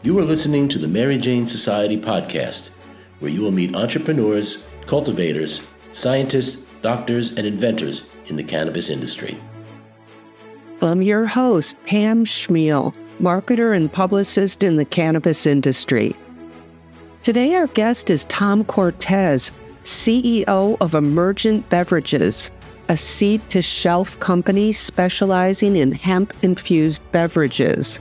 You are listening to the Mary Jane Society podcast, where you will meet entrepreneurs, cultivators, scientists, doctors, and inventors in the cannabis industry. I'm your host, Pam Schmiel, marketer and publicist in the cannabis industry. Today, our guest is Tom Cortez, CEO of Emergent Beverages, a seed-to-shelf company specializing in hemp-infused beverages.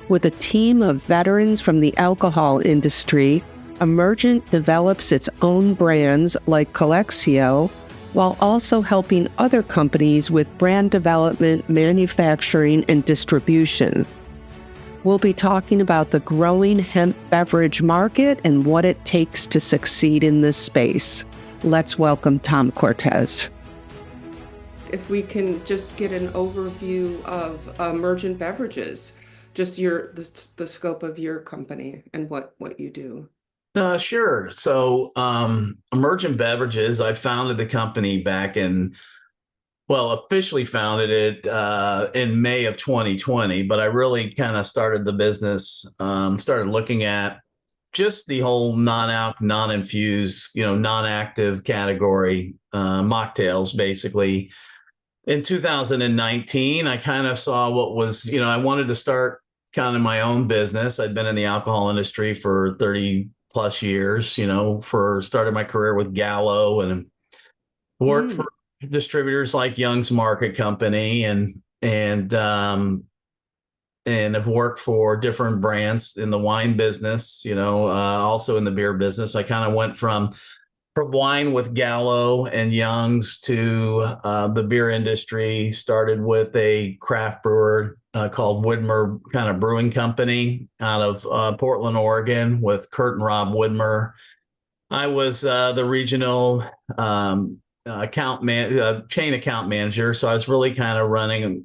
With a team of veterans from the alcohol industry, Emergent develops its own brands like Calexio, while also helping other companies with brand development, manufacturing, and distribution. We'll be talking about the growing hemp beverage market and what it takes to succeed in this space. Let's welcome Tom Cortez. If we can just get an overview of Emergent Beverages, just the scope of your company and what you do. Sure. So Emergent Beverages, I founded the company officially founded it in May of 2020, but I really kind of started the business, started looking at just the whole non-alc, non-infused, non-active category, mocktails, basically. In 2019, I kind of saw what was, I wanted to start kind of my own business. I'd been in the alcohol industry for 30 plus years, started my career with Gallo and worked for distributors like Young's Market Company and have worked for different brands in the wine business, also in the beer business. I kind of went from wine with Gallo and Young's to the beer industry, started with a craft brewer called Widmer kind of brewing company out of Portland, Oregon with Kurt and Rob Widmer. I was the regional chain account manager. So I was really kind of running,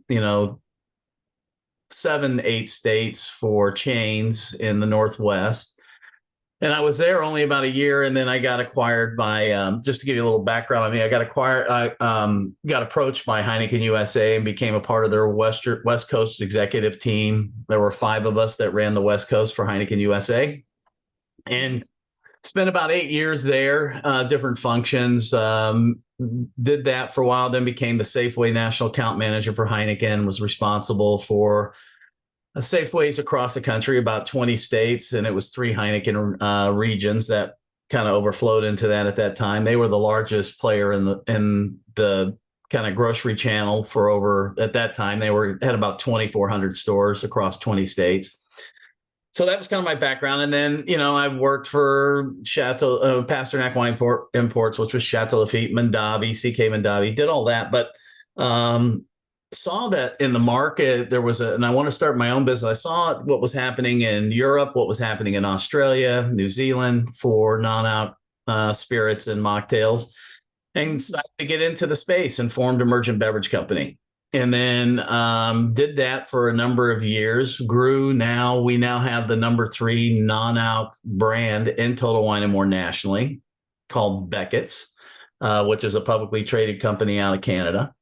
7-8 states for chains in the Northwest. And I was there only about a year, and then I got acquired by, just to give you a little background on me, I got approached by Heineken USA and became a part of their West Coast executive team. There were 5 of us that ran the West Coast for Heineken USA. And spent about 8 years there, different functions, did that for a while, then became the Safeway National Account Manager for Heineken, was responsible for Safeways across the country, about 20 states, and it was 3 Heineken regions that kind of overflowed into that at that time. They were the largest player in the kind of grocery channel at that time. They had about 2,400 stores across 20 states. So that was kind of my background. And then, I worked for Chateau Pasternak Wine Imports, which was Chateau Lafite, Mondavi, CK Mondavi, did all that. But saw that in the market, and I want to start my own business. I saw what was happening in Europe, what was happening in Australia, New Zealand for non-alc spirits and mocktails, and decided to get into the space and formed Emergent Beverage Company. And then did that for a number of years, grew. We now have the number 3 non-alc brand in Total Wine & More nationally, called Beckett's, which is a publicly traded company out of Canada.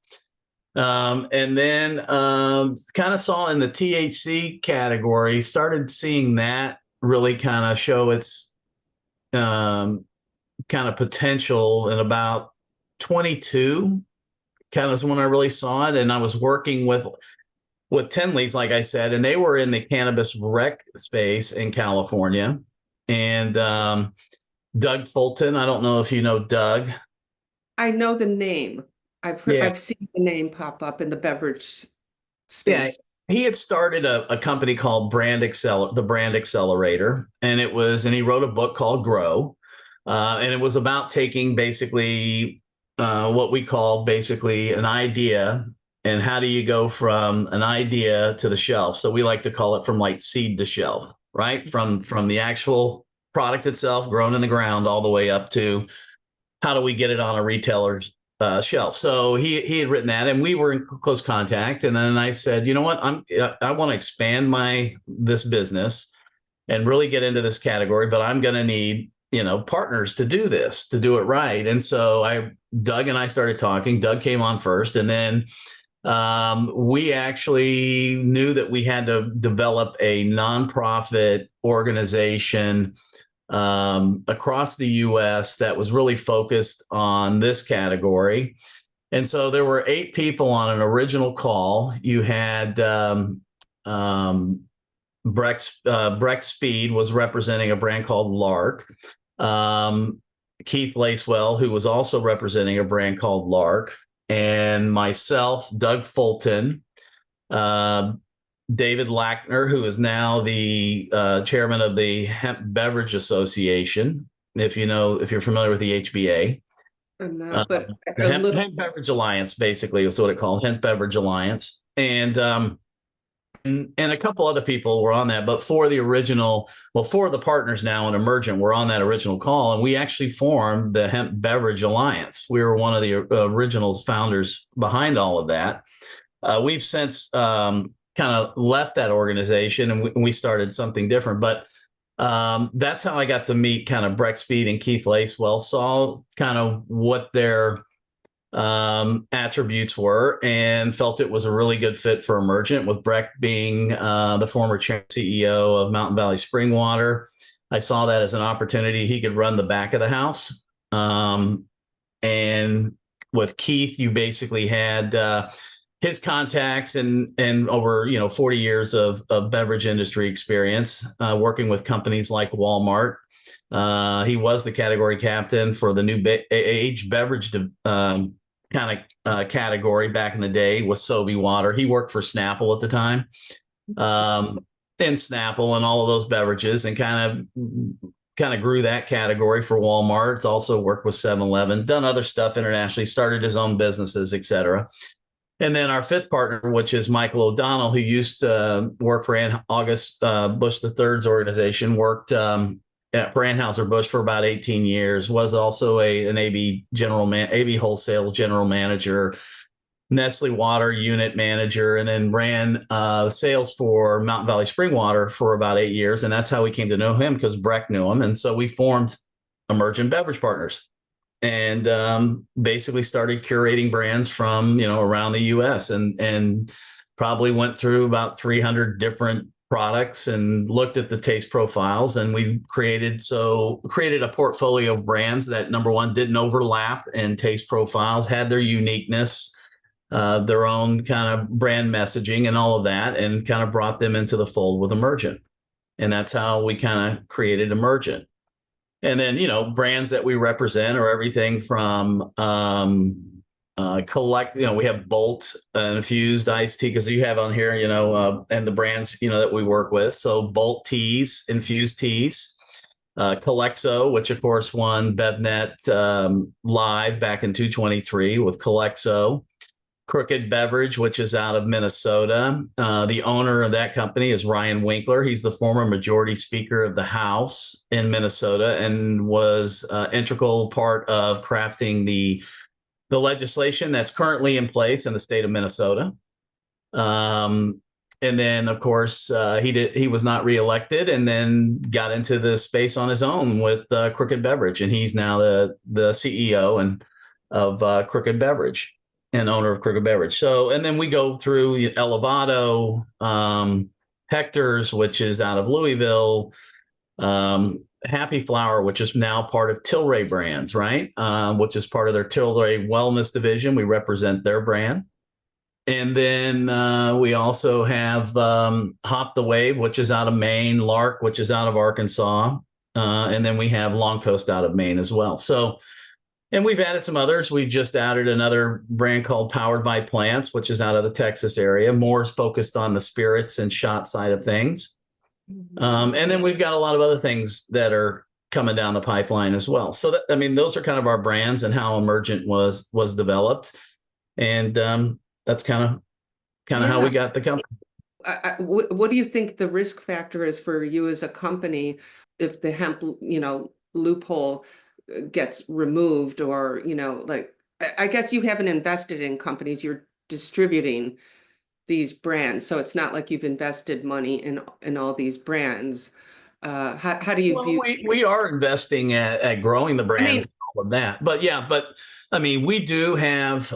And then kind of saw in the THC category, started seeing that really kind of show its kind of potential in about 22, kind of is when I really saw it. And I was working with 10 Leagues, like I said, and they were in the cannabis rec space in California. And Doug Fulton, I don't know if you know Doug. I know the name. I've seen the name pop up in the beverage space. Yeah, he had started a company called the Brand Accelerator, and he wrote a book called Grow, and it was about taking basically what we call basically an idea, and how do you go from an idea to the shelf? So we like to call it from like seed to shelf, right? From the actual product itself, grown in the ground, all the way up to how do we get it on a retailer's shelf. So he had written that, and we were in close contact. And then I said, you know what, I want to expand this business and really get into this category, but I'm going to need, partners to do it right. And so Doug and I started talking. Doug came on first, and then We actually knew that we had to develop a nonprofit organization across the U.S. that was really focused on this category. And so there were 8 people on an original call. You had Breck Speed was representing a brand called Lark. Keith Lacewell, who was also representing a brand called Lark, and myself, Doug Fulton, David Lackner, who is now the chairman of the Hemp Beverage Association. If you're familiar with the HBA. But the Hemp Beverage Alliance, basically, is what it called, Hemp Beverage Alliance. And a couple other people were on that, but four of the partners now in Emergent were on that original call, and we actually formed the Hemp Beverage Alliance. We were one of the original founders behind all of that. We've since kind of left that organization, and we started something different, but that's how I got to meet kind of Breck Speed and Keith Lacewell, saw kind of what their attributes were, and felt it was a really good fit for Emergent, with Breck being the former CEO of Mountain Valley Spring Water. I saw that as an opportunity. He could run the back of the house. And with Keith, you basically had his contacts and over 40 years of beverage industry experience, working with companies like Walmart. He was the category captain for the new age beverage category back in the day with Sobe Water. He worked for Snapple at the time, and Snapple and all of those beverages, and kind of grew that category for Walmart. It's also worked with 7-Eleven, done other stuff internationally, started his own businesses, etc. And then our fifth partner, which is Michael O'Donnell, who used to work for August Bush III's organization, worked at Anheuser-Busch for about 18 years, was also an AB wholesale general manager, Nestle Water unit manager, and then ran sales for Mountain Valley Spring Water for about 8 years. And that's how we came to know him, because Breck knew him. And so we formed Emergent Beverage Partners, and basically started curating brands from around the U.S. and probably went through about 300 different products and looked at the taste profiles, and we created a portfolio of brands that, number one, didn't overlap in taste profiles, had their uniqueness, their own kind of brand messaging and all of that, and kind of brought them into the fold with Emergent. And that's how we kind of created Emergent. And then, brands that we represent are everything from we have Bolt infused iced tea, because you have on here, and the brands, that we work with. So Bolt teas, infused teas, Calexio, which of course won BevNet Live back in 2023 with Calexio. Crooked Beverage, which is out of Minnesota. The owner of that company is Ryan Winkler. He's the former majority speaker of the House in Minnesota, and was an integral part of crafting the legislation that's currently in place in the state of Minnesota. And then, of course, he was not reelected, and then got into the space on his own with Crooked Beverage, and he's now the CEO of Crooked Beverage, and owner of Crooked Beverage. So, and then we go through Elevado, Hector's, which is out of Louisville, Happy Flower, which is now part of Tilray Brands, right? Which is part of their Tilray Wellness division. We represent their brand. And then we also have Hop the Wave, which is out of Maine, Lark, which is out of Arkansas. And then we have Long Coast out of Maine as well. So, and we've added some others. We've just added another brand called Powered by Plants, which is out of the Texas area, more focused on the spirits and shot side of things. And then we've got a lot of other things that are coming down the pipeline as well. So those are kind of our brands and how Emergent was developed. And that's kind of how we got the company. What do you think the risk factor is for you as a company if the hemp, loophole gets removed, or, I guess you haven't invested in companies, you're distributing these brands. So it's not like you've invested money in all these brands. How do you view? We are investing at growing the brands, all of that. But we do have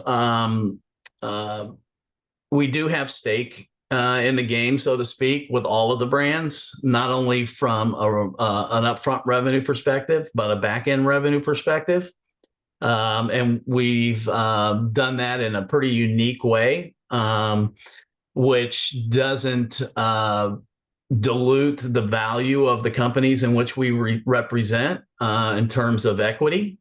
we do have stake in the game, so to speak, with all of the brands, not only from an upfront revenue perspective, but a back end revenue perspective. And we've done that in a pretty unique way, which doesn't dilute the value of the companies in which we represent in terms of equity.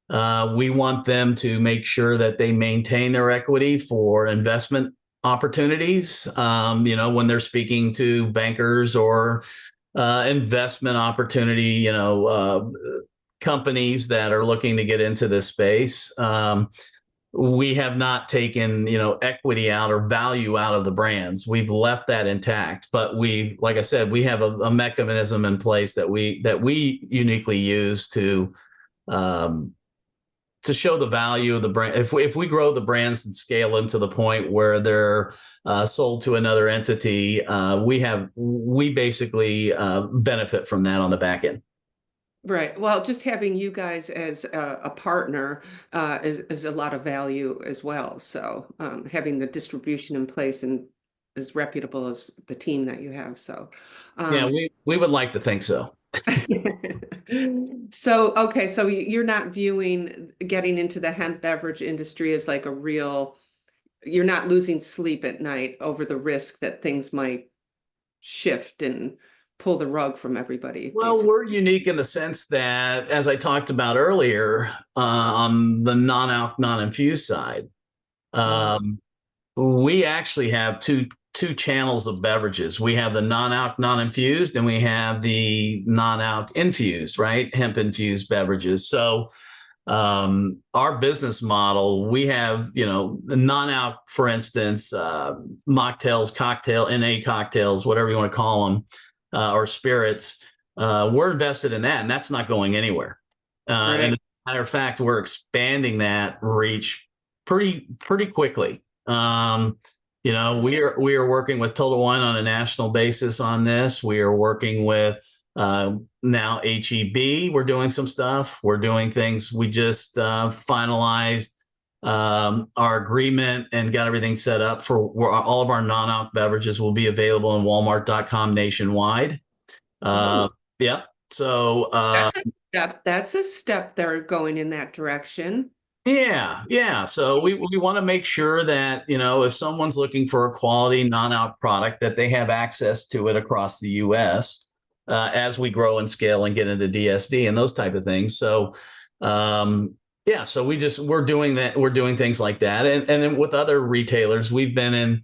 We want them to make sure that they maintain their equity for investment opportunities, when they're speaking to bankers or investment opportunity, companies that are looking to get into this space. We have not taken, equity out or value out of the brands. We've left that intact, but like I said, we have a mechanism in place that we uniquely use to show the value of the brand. If we grow the brands and scale them to the point where they're sold to another entity, we basically benefit from that on the back end. Right. Well, just having you guys as a partner is a lot of value as well. So having the distribution in place and as reputable as the team that you have. So yeah, we would like to think so. So you're not viewing getting into the hemp beverage industry as like you're not losing sleep at night over the risk that things might shift and pull the rug from everybody. Well, basically. we're unique in the sense that, as I talked about earlier, on the non-alc, non-infused side, we actually have two channels of beverages. We have the non-alc, non-infused, and we have the non-alc infused, right? Hemp-infused beverages. So our business model, we have, the non-alc, for instance, mocktails, NA cocktails, whatever you want to call them, or spirits. We're invested in that, and that's not going anywhere. Right. And as a matter of fact, we're expanding that reach pretty quickly. We are working with Total Wine on a national basis on this. We are working with now HEB. We're doing some stuff. We're doing things. We just finalized our agreement and got everything set up for where all of our non-alc beverages will be available on Walmart.com nationwide. Yeah. So that's a step they're going in that direction. Yeah. So we want to make sure that, if someone's looking for a quality non-alc product, that they have access to it across the U.S. As we grow and scale and get into DSD and those type of things. So, so we're doing that. We're doing things like that. And then with other retailers, we've been in,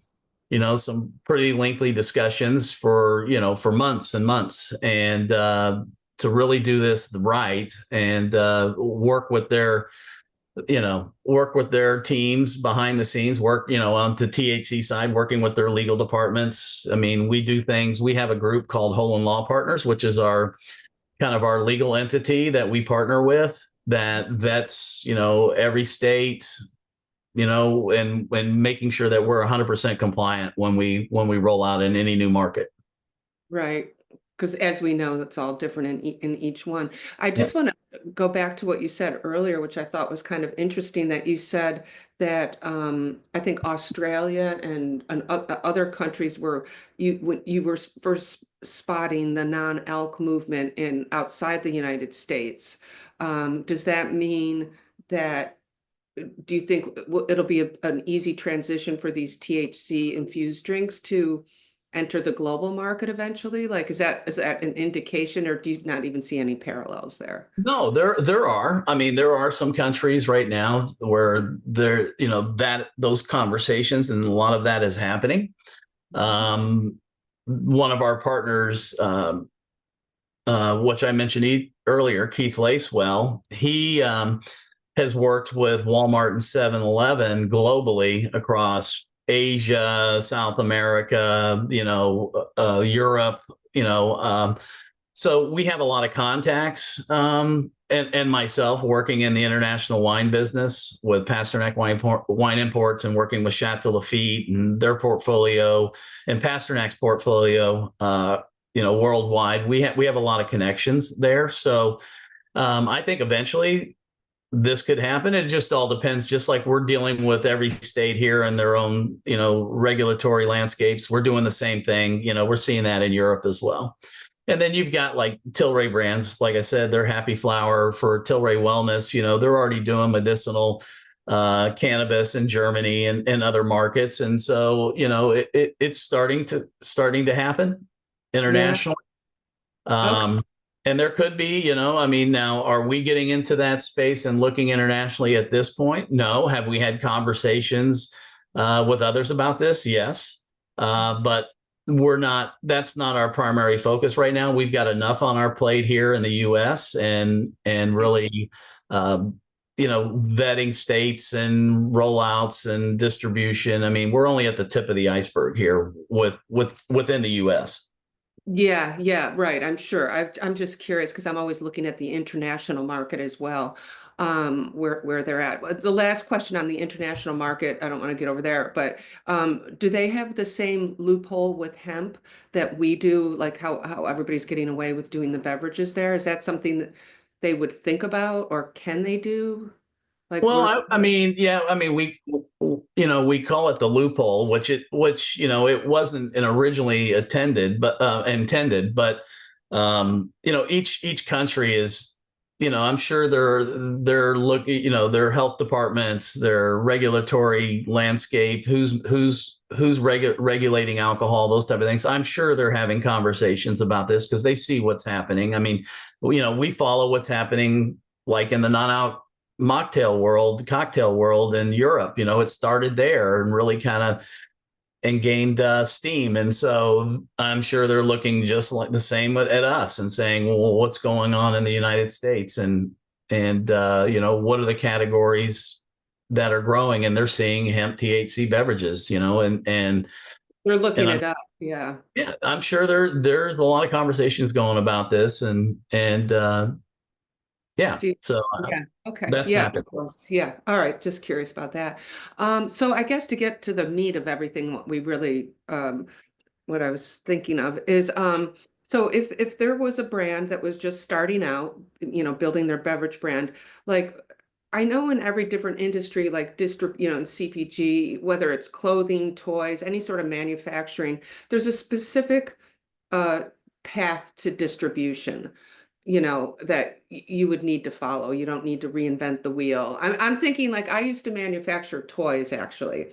some pretty lengthy discussions for months and months, and to really do this right and work with their teams behind the scenes, on the THC side, working with their legal departments. I mean, we do things. We have a group called Whole Law Partners, which is our legal entity that we partner with that vets, every state, and making sure that we're 100% compliant when we roll out in any new market. Right. Because as we know, it's all different in each one. I just want to go back to what you said earlier, which I thought was kind of interesting, that you said that I think Australia and other countries when you were first spotting the non-alc movement outside the United States. Does that mean that, do you think it'll be an easy transition for these THC infused drinks to enter the global market eventually? Like, is that an indication, or do you not even see any parallels there? No, there are. I mean, there are some countries right now where those conversations and a lot of that is happening. One of our partners, which I mentioned earlier, Keith Lacewell, he has worked with Walmart and 7-Eleven globally across Asia, South America, Europe, so we have a lot of contacts, and myself working in the international wine business with Pasternak Wine Imports and working with Chateau Lafite and their portfolio and Pasternak's portfolio, worldwide. We have a lot of connections there. So I think eventually this could happen. It just all depends. Just like we're dealing with every state here and their own, regulatory landscapes. We're doing the same thing. We're seeing that in Europe as well. And then you've got like Tilray brands. Like I said, they're Happy Flower for Tilray Wellness. They're already doing medicinal cannabis in Germany and other markets. And so, it's starting to happen internationally. Yeah. Okay. And there could be, now, are we getting into that space and looking internationally at this point? No. Have we had conversations with others about this? Yes. But that's not our primary focus right now. We've got enough on our plate here in the US and really, vetting states and rollouts and distribution. I mean, we're only at the tip of the iceberg here within the US. Yeah, right. I'm sure. I'm just curious because I'm always looking at the international market as well, where they're at. The last question on the international market, I don't want to get over there, but do they have the same loophole with hemp that we do, like how everybody's getting away with doing the beverages there? Is that something that they would think about, or can they do? Like, well, we call it the loophole, which it wasn't originally intended, but each country is, I'm sure they're looking, their health departments, their regulatory landscape, who's regulating alcohol, those type of things. I'm sure they're having conversations about this because they see what's happening. I mean, we follow what's happening like in the non-alc cocktail world in Europe. It started there and really kind of gained steam. And so I'm sure they're looking just like the same at us and saying, well, what's going on in the United States? And what are the categories that are growing? And they're seeing hemp THC beverages, and they're looking it up. Yeah. Yeah. I'm sure there's a lot of conversations going about this and yeah. So yeah. Okay. Yeah. Of course. Yeah. All right. Just curious about that. So I guess to get to the meat of everything, what we really, what I was thinking of is, so if there was a brand that was just starting out, building their beverage brand, like I know in every different industry, like in CPG, whether it's clothing, toys, any sort of manufacturing, there's a specific path to distribution, that you would need to follow. You don't need to reinvent the wheel. I'm thinking like I used to manufacture toys actually.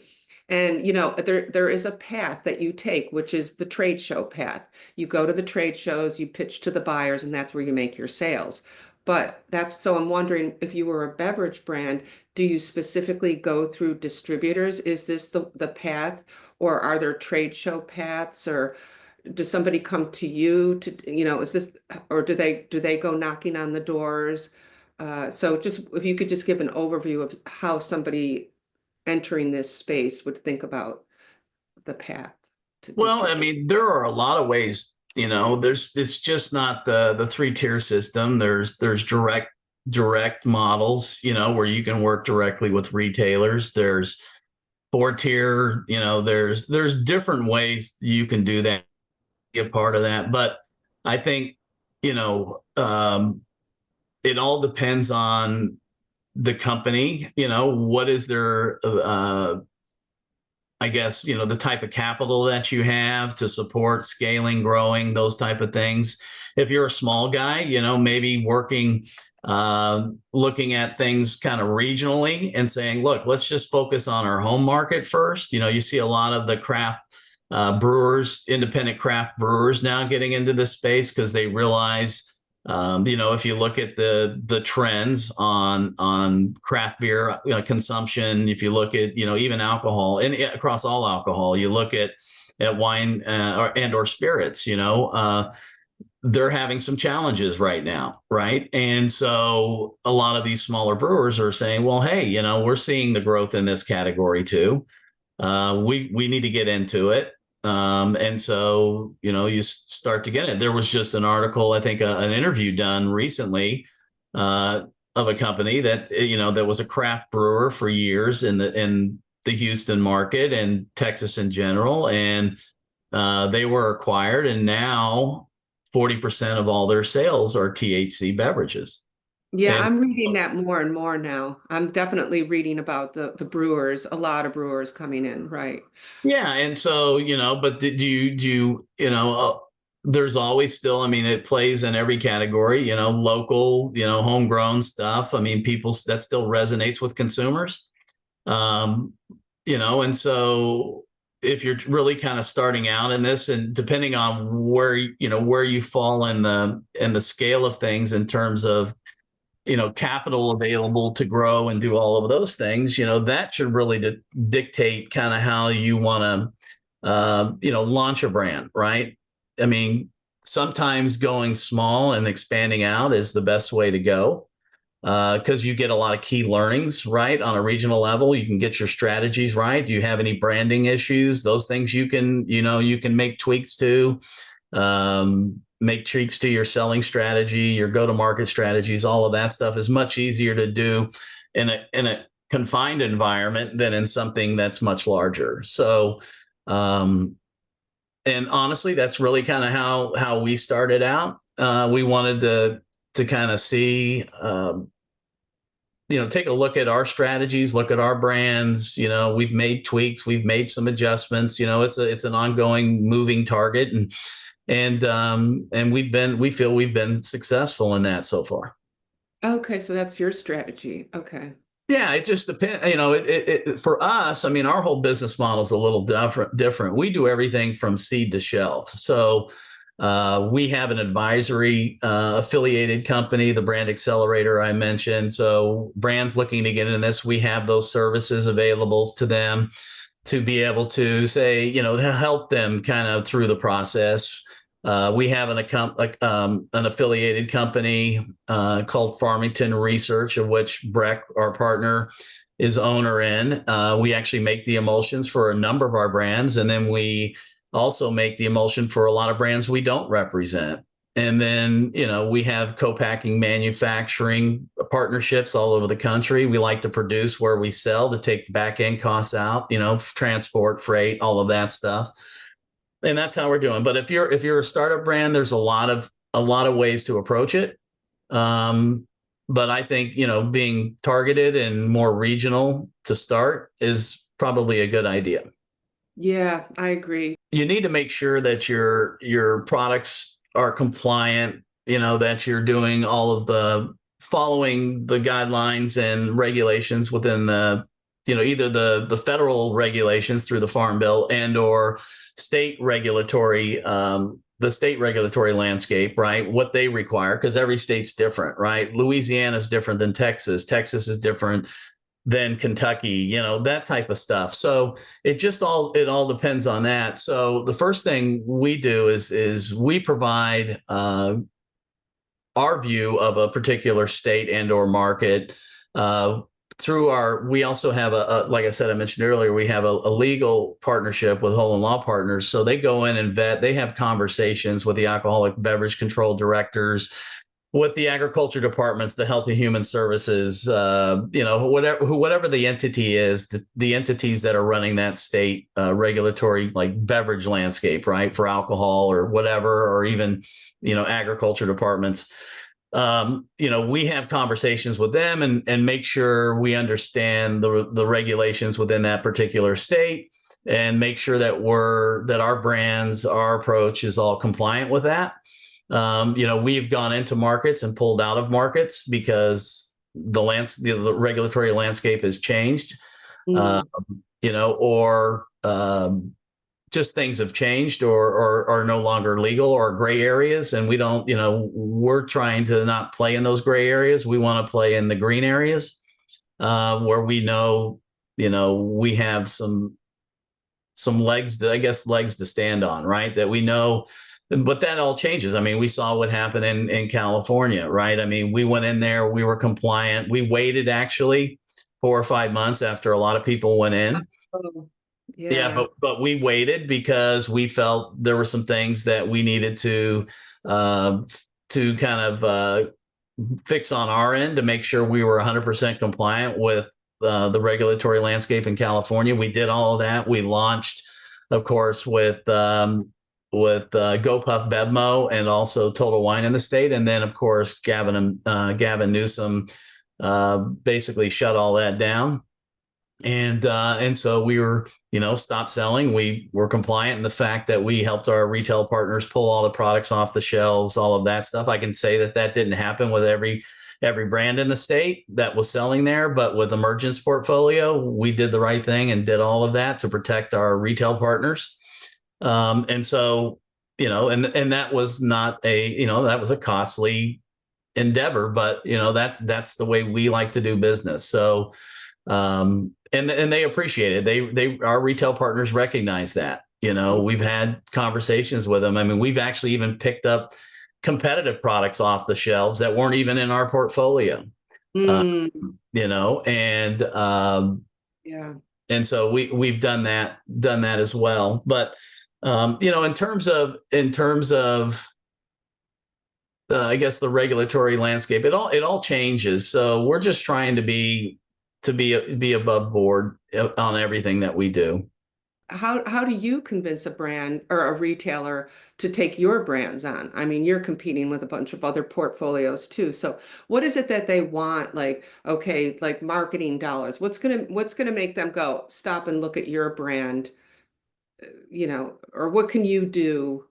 And there is a path that you take, which is the trade show path. You go to the trade shows, you pitch to the buyers, and that's where you make your sales. But so I'm wondering if you were a beverage brand, do you specifically go through distributors? Is this the path, or are there trade show paths, or does somebody come to you to, is this, or do they go knocking on the doors? So just if you could just give an overview of how somebody entering this space would think about the path to I mean, there are a lot of ways, it's just not the 3-tier system. There's direct models, where you can work directly with retailers. There's 4-tier, there's different ways you can do that, be a part of that. But I think, it all depends on the company, what is their, I guess, the type of capital that you have to support scaling, growing, those type of things. If you're a small guy, maybe working, looking at things kind of regionally and saying, look, let's just focus on our home market first. You see a lot of the craft brewers, independent craft brewers now getting into this space because they realize, if you look at the trends on craft beer consumption, if you look at, even alcohol and across all alcohol, you look at wine or spirits, they're having some challenges right now. Right. And so a lot of these smaller brewers are saying, well, hey, we're seeing the growth in this category too. We need to get into it. And so, you start to get it. There was just an article, I think an interview done recently of a company that, that was a craft brewer for years in the Houston market and Texas in general. And they were acquired, and now 40% of all their sales are THC beverages. Yeah, And I'm reading that more and more now. I'm definitely reading about the brewers, a lot of brewers coming in, right? yeah, and so, but there's always still, I mean, it plays in every category, local, homegrown stuff. I mean, people, that still resonates with consumers. Um, and so if you're really kind of starting out in this, and depending on where you fall in the scale of things in terms of, capital available to grow and do all of those things, that should really dictate kind of how you want to, launch a brand, right? I mean, sometimes going small and expanding out is the best way to go, because you get a lot of key learnings, right? On a regional level, you can get your strategies right. Do you have any branding issues? Those things you can make tweaks to. Make tweaks to your selling strategy, your go-to-market strategies. All of that stuff is much easier to do in a confined environment than in something that's much larger. So, and honestly, that's really kind of how we started out. We wanted to kind of see, take a look at our strategies, look at our brands. We've made tweaks, we've made some adjustments. It's an ongoing moving target, and we feel we've been successful in that so far. Okay, so that's your strategy. Okay. Yeah, it just depends. For us, I mean, our whole business model is a little different. We do everything from seed to shelf. So we have an advisory affiliated company, the Brand Accelerator I mentioned. So brands looking to get into this, we have those services available to them to be able to say, to help them kind of through the process. We have an affiliated company called Farmington Research, of which Breck, our partner, is owner in. We actually make the emulsions for a number of our brands, and then we also make the emulsion for a lot of brands we don't represent. And then, we have co-packing manufacturing partnerships all over the country. We like to produce where we sell to take back end costs out, transport, freight, all of that stuff. And that's how we're doing. But if you're a startup brand, there's a lot of ways to approach it. But I think, being targeted and more regional to start is probably a good idea. Yeah, I agree. You need to make sure that your products are compliant, that you're doing all of the following the guidelines and regulations within the, either the federal regulations through the Farm Bill and or state regulatory, the state regulatory landscape, right? What they require, because every state's different, right? Louisiana is different than Texas. Texas is different than Kentucky, that type of stuff. So it all depends on that. So the first thing we do is we provide our view of a particular state and or market we also have like I said, I mentioned earlier, we have a legal partnership with Whole and Law Partners. So they go in and they have conversations with the alcoholic beverage control directors, with the agriculture departments, the health and human services, whatever the entity is, the entities that are running that state regulatory, like beverage landscape, right, for alcohol or whatever, or even, agriculture departments. We have conversations with them and make sure we understand the regulations within that particular state, and make sure that our brands, our approach is all compliant with that. We've gone into markets and pulled out of markets because the regulatory landscape has changed, or just things have changed or are no longer legal, or gray areas. And we're trying to not play in those gray areas. We want to play in the green areas, where we know, we have some legs to stand on, right? That we know. But that all changes. I mean, we saw what happened in California, right? I mean, we went in there, we were compliant. We waited actually 4 or 5 months after a lot of people went in. Oh, Yeah, but we waited because we felt there were some things that we needed to kind of fix on our end to make sure we were 100% compliant with the regulatory landscape in California. We did all of that. We launched, of course, with GoPuff Bevmo and also Total Wine in the state. And then, of course, Gavin Newsom basically shut all that down. And so we were, stopped selling. We were compliant in the fact that we helped our retail partners pull all the products off the shelves, all of that stuff. I can say that didn't happen with every brand in the state that was selling there, but with Emergent's portfolio, we did the right thing and did all of that to protect our retail partners. And so, and that was not that was a costly endeavor, but that's the way we like to do business. So, and they appreciate it. Our retail partners recognize that. We've had conversations with them. I mean, we've actually even picked up competitive products off the shelves that weren't even in our portfolio. And Yeah. And so we've done that as well. But in terms of I guess the regulatory landscape, it all changes. So we're just trying to be above board on everything that we do. How do you convince a brand or a retailer to take your brands on? I mean, you're competing with a bunch of other portfolios too. So what is it that they want? Like, okay, like marketing dollars. What's gonna make them go stop and look at your brand? Or what can you do?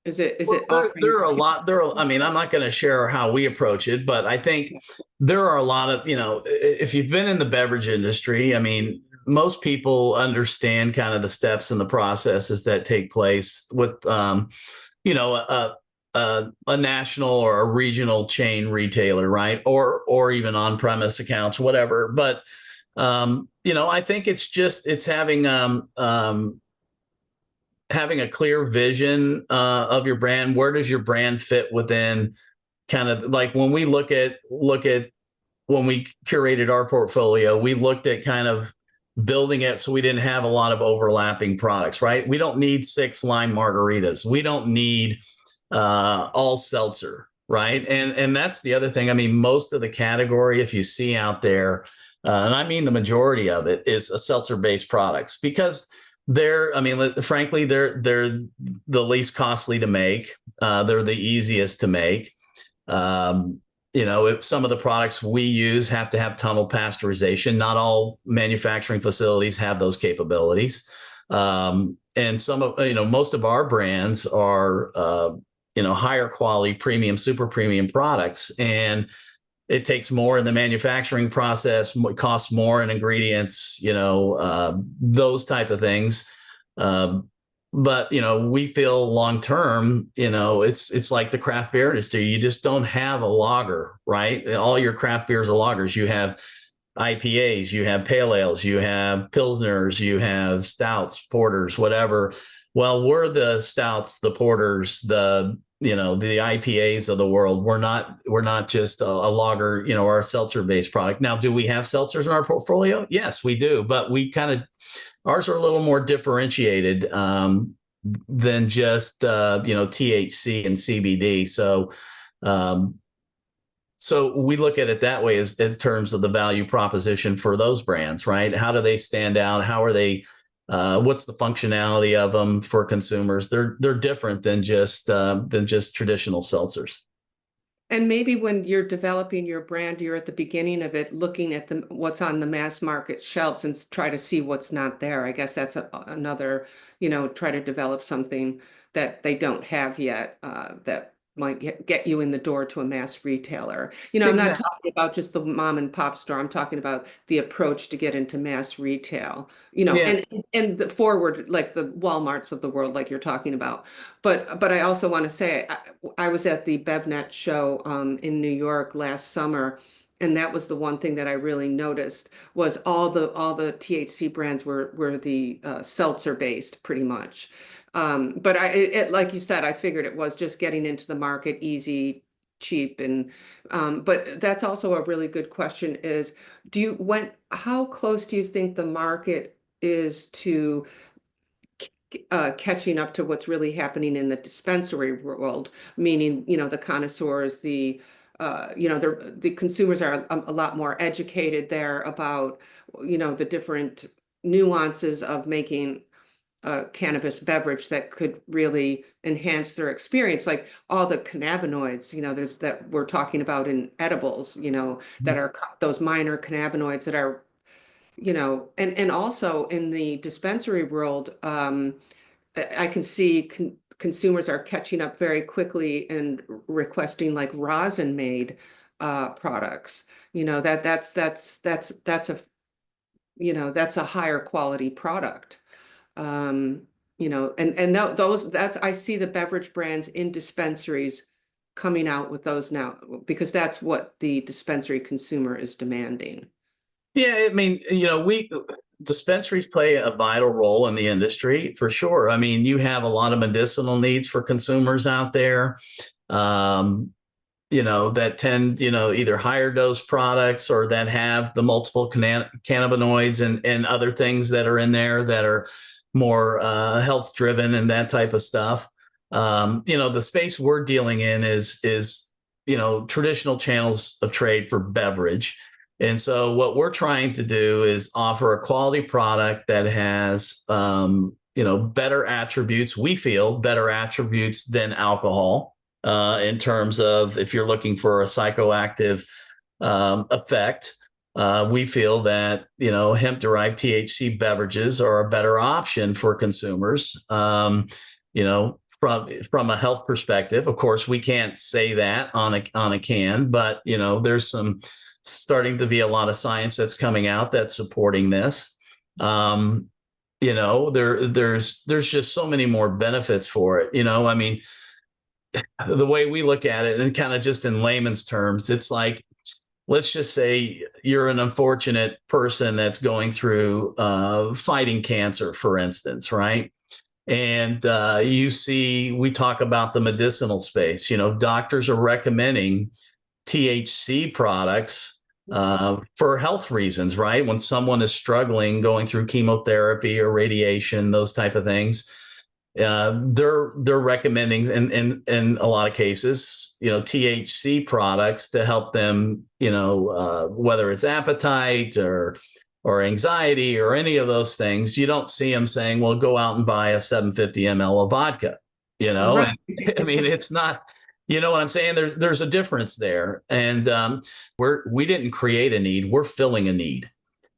Is it offering? There are a lot. I mean, I'm not going to share how we approach it, but I think there are a lot of, if you've been in the beverage industry, I mean, most people understand kind of the steps and the processes that take place with, a national or a regional chain retailer, right? Or even on-premise accounts, whatever. But, I think it's having a clear vision of your brand. Where does your brand fit within kind of like when we look at when we curated our portfolio, we looked at kind of building it so we didn't have a lot of overlapping products, right? We don't need 6 lime margaritas. We don't need all seltzer, right? And that's the other thing. I mean, most of the category, if you see out there, and I mean the majority of it, is a seltzer-based products because frankly, they're the least costly to make. They're the easiest to make. If some of the products we use have to have tunnel pasteurization, not all manufacturing facilities have those capabilities. And most of our brands are, higher quality, premium, super premium products. And it takes more in the manufacturing process, costs more in ingredients, those type of things. But we feel long term, it's like the craft beer industry. You just don't have a lager, right? All your craft beers are lagers. You have IPAs, you have pale ales, you have pilsners, you have stouts, porters, whatever. Well, we're the stouts, the porters, the IPAs of the world. We're not just a lager, or a seltzer-based product. Now, do we have seltzers in our portfolio? Yes, we do. But ours are a little more differentiated than just THC and CBD. So we look at it that way as terms of the value proposition for those brands, right? How do they stand out? How are they? What's the functionality of them for consumers? They're different than just traditional seltzers. And maybe when you're developing your brand, you're at the beginning of it, looking at what's on the mass market shelves and try to see what's not there. I guess that's another, try to develop something that they don't have yet that might get you in the door to a mass retailer. I'm not talking about just the mom and pop store. I'm talking about the approach to get into mass retail, and the forward, like the Walmarts of the world, like you're talking about. But I also want to say, I was at the BevNet show in New York last summer. And that was the one thing that I really noticed was all the THC brands were the seltzer based pretty much. But like you said, I figured it was just getting into the market easy, cheap, and but that's also a really good question is how close do you think the market is to catching up to what's really happening in the dispensary world, meaning, the connoisseurs, the consumers are a lot more educated there about, the different nuances of making cannabis beverage that could really enhance their experience, like all the cannabinoids, there's that we're talking about in edibles, that are those minor cannabinoids that are, and also in the dispensary world, I can see consumers are catching up very quickly and requesting like rosin made products. That's a higher quality product. That's I see the beverage brands in dispensaries coming out with those now because that's what the dispensary consumer is demanding. Yeah, I mean, we dispensaries play a vital role in the industry for sure. I mean, you have a lot of medicinal needs for consumers out there. That tend, either higher dose products or that have the multiple cannabinoids and other things that are in there that are more health driven and that type of stuff. The space we're dealing in is traditional channels of trade for beverage. And so what we're trying to do is offer a quality product that has, better attributes, we feel better attributes than alcohol. In terms of if you're looking for a psychoactive effect, we feel that hemp-derived THC beverages are a better option for consumers. From a health perspective, of course, we can't say that on a can, but there's some starting to be a lot of science that's coming out that's supporting this. There's just so many more benefits for it. I mean, the way we look at it, and kind of just in layman's terms, it's like, let's just say you're an unfortunate person that's going through fighting cancer, for instance, right? And we talk about the medicinal space. Doctors are recommending THC products for health reasons, right? When someone is struggling, going through chemotherapy or radiation, those type of things. They're recommending in a lot of cases, THC products to help them, whether it's appetite or anxiety or any of those things. You don't see them saying, well, go out and buy a 750 ml of vodka, Right. I mean, it's not, what I'm saying? There's a difference there. And we didn't create a need, we're filling a need.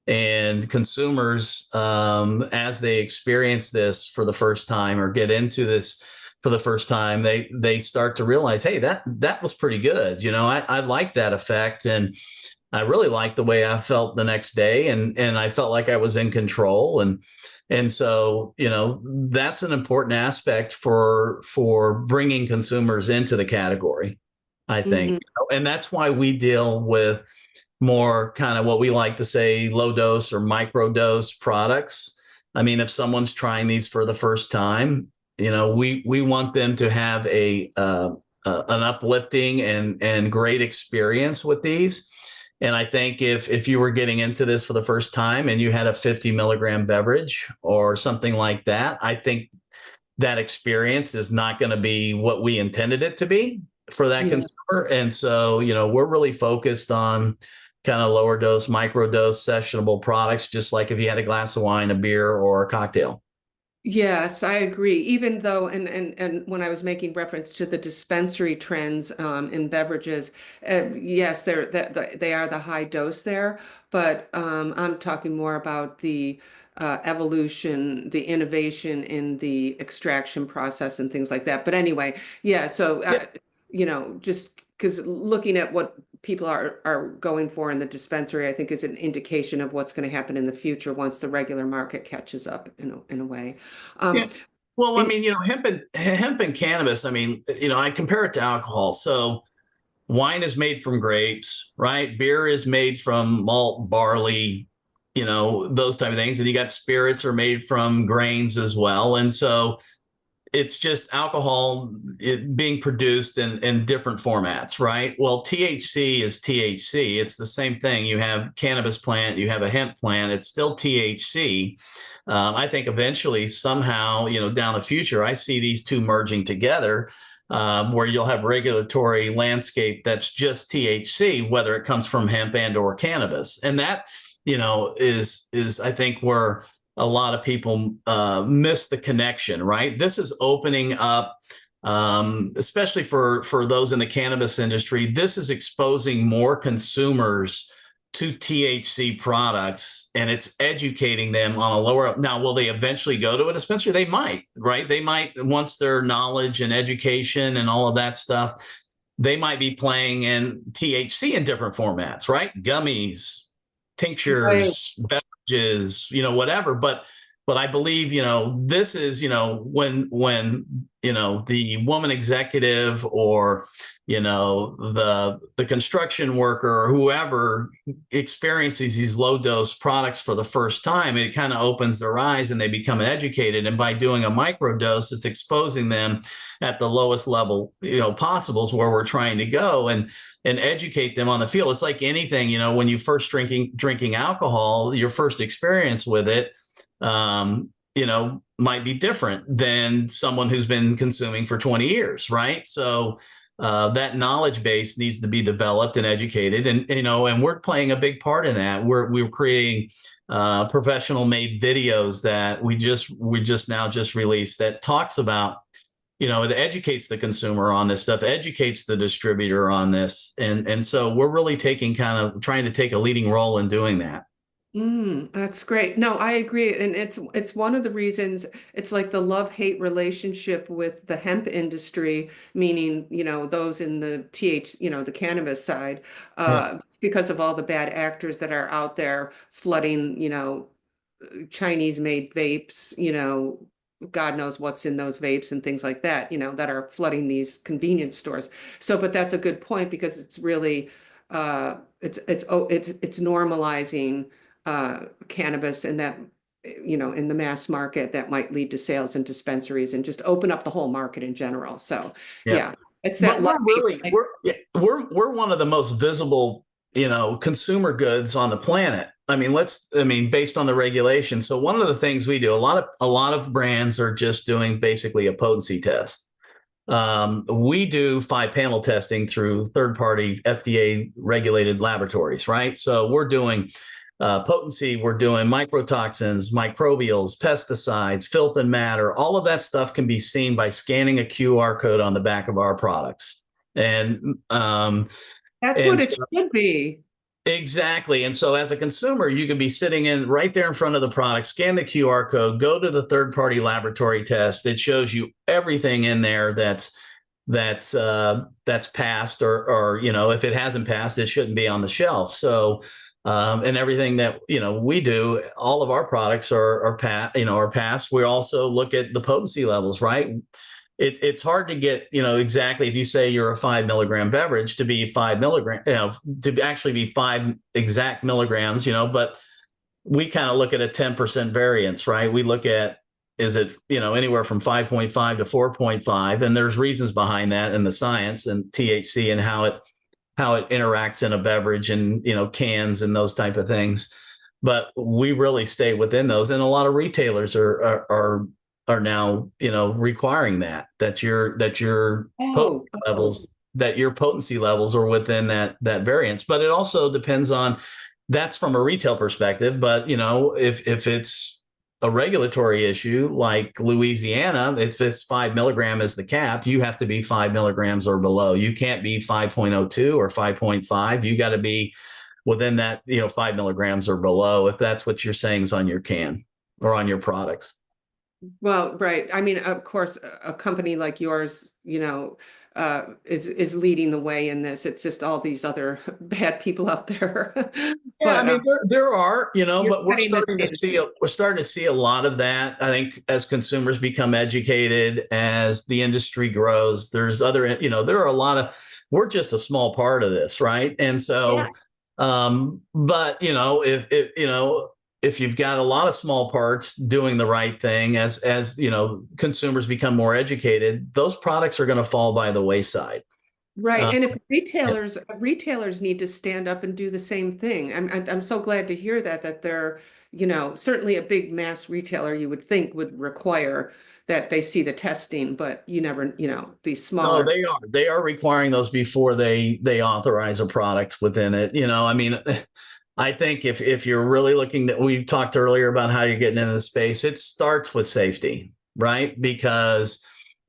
And consumers, as they experience this for the first time or get into this for the first time, they start to realize, hey, that was pretty good. I like that effect, and I really liked the way I felt the next day, and I felt like I was in control, and so that's an important aspect for bringing consumers into the category, I think, Mm-hmm. and that's why we deal with more kind of what we like to say low dose or micro dose products. I mean, if someone's trying these for the first time, we want them to have an uplifting and great experience with these. And I think if you were getting into this for the first time and you had a 50 milligram beverage or something like that, I think that experience is not going to be what we intended it to be for that consumer. And so, we're really focused on kind of lower dose, micro dose, sessionable products, just like if you had a glass of wine, a beer, or a cocktail. Yes, I agree. Even though, and when I was making reference to the dispensary trends in beverages, yes, they are the high dose there, but I'm talking more about the evolution, the innovation in the extraction process and things like that. But anyway, yeah. So just because looking at what people are going for in the dispensary, I think is an indication of what's going to happen in the future once the regular market catches up in a way. Yeah. Well, I mean, hemp and cannabis, I mean, I compare it to alcohol. So wine is made from grapes, right? Beer is made from malt, barley, those type of things. And you got spirits are made from grains as well. And so it's just alcohol being produced in different formats, right? Well, THC is THC. It's the same thing. You have cannabis plant, you have a hemp plant. It's still THC. I think eventually, somehow, down the future, I see these two merging together, where you'll have regulatory landscape that's just THC, whether it comes from hemp and or cannabis, and that is I think where a lot of people miss the connection, right? This is opening up, especially for those in the cannabis industry. This is exposing more consumers to THC products, and it's educating them on a lower. Now, will they eventually go to a dispensary? They might, right? They might, once their knowledge and education and all of that stuff, they might be playing in THC in different formats, right? Gummies, tinctures, beverages, whatever. But I believe, this is, when the woman executive or, the construction worker or whoever experiences these low dose products for the first time, it kind of opens their eyes and they become educated. And by doing a micro dose, it's exposing them at the lowest level, possible, is where we're trying to go and educate them on the field. It's like anything, when you first drinking alcohol, your first experience with it, might be different than someone who's been consuming for 20 years, right? So that knowledge base needs to be developed and educated, and we're playing a big part in that. We're creating professional made videos that we just released that talks about, it educates the consumer on this stuff, educates the distributor on this, and so we're really trying to take a leading role in doing that. That's great. No, I agree. And it's one of the reasons. It's like the love-hate relationship with the hemp industry, meaning, those in the the cannabis side, it's because of all the bad actors that are out there flooding, Chinese-made vapes, God knows what's in those vapes and things like that, that are flooding these convenience stores. So, but that's a good point, because it's really, it's normalizing cannabis, and that, in the mass market, that might lead to sales in dispensaries and just open up the whole market in general. So it's that. We're one of the most visible, consumer goods on the planet. Based on the regulation. So one of the things we do, a lot of brands are just doing basically a potency test. We do 5-panel testing through third-party FDA regulated laboratories, right? So we're doing potency, we're doing microtoxins, microbials, pesticides, filth and matter. All of that stuff can be seen by scanning a QR code on the back of our products. And that's what it should be. Exactly. And so as a consumer, you could be sitting right there in front of the product, scan the QR code, go to the third-party laboratory test. It shows you everything in there that's passed, or if it hasn't passed, it shouldn't be on the shelf. So and everything that we do, all of our products are passed. We also look at the potency levels, right? It's hard to get exactly, if you say you're a 5 milligram beverage, to be 5 milligram, to actually be 5 exact milligrams, but we kind of look at a 10% variance, right? We look at, is it anywhere from 5.5 to 4.5, and there's reasons behind that in the science and THC and how it interacts in a beverage and, cans and those type of things. But we really stay within those. And a lot of retailers are now, requiring that your potency levels are within that variance. But it also depends on, that's from a retail perspective. But, if it's a regulatory issue like Louisiana, if it's 5 milligram is the cap, you have to be 5 milligrams or below. You can't be 5.02 or 5.5. You got to be within that, 5 milligrams or below, if that's what you're saying is on your can or on your products. Well, right. Of course, a company like yours, is leading the way in this. It's just all these other bad people out there. But, there are, but we're starting to see a lot of that. I think as consumers become educated, as the industry grows, there's other, there are a lot of, we're just a small part of this, right? And so, but if you've got a lot of small parts doing the right thing, as consumers become more educated, those products are going to fall by the wayside. Right. And if retailers need to stand up and do the same thing. I'm so glad to hear that they're, certainly a big mass retailer, you would think, would require that they see the testing, but you never, these smaller. No, they are requiring those before they authorize a product within it. I think if you're really looking to, we talked earlier about how you're getting into the space, it starts with safety, right? Because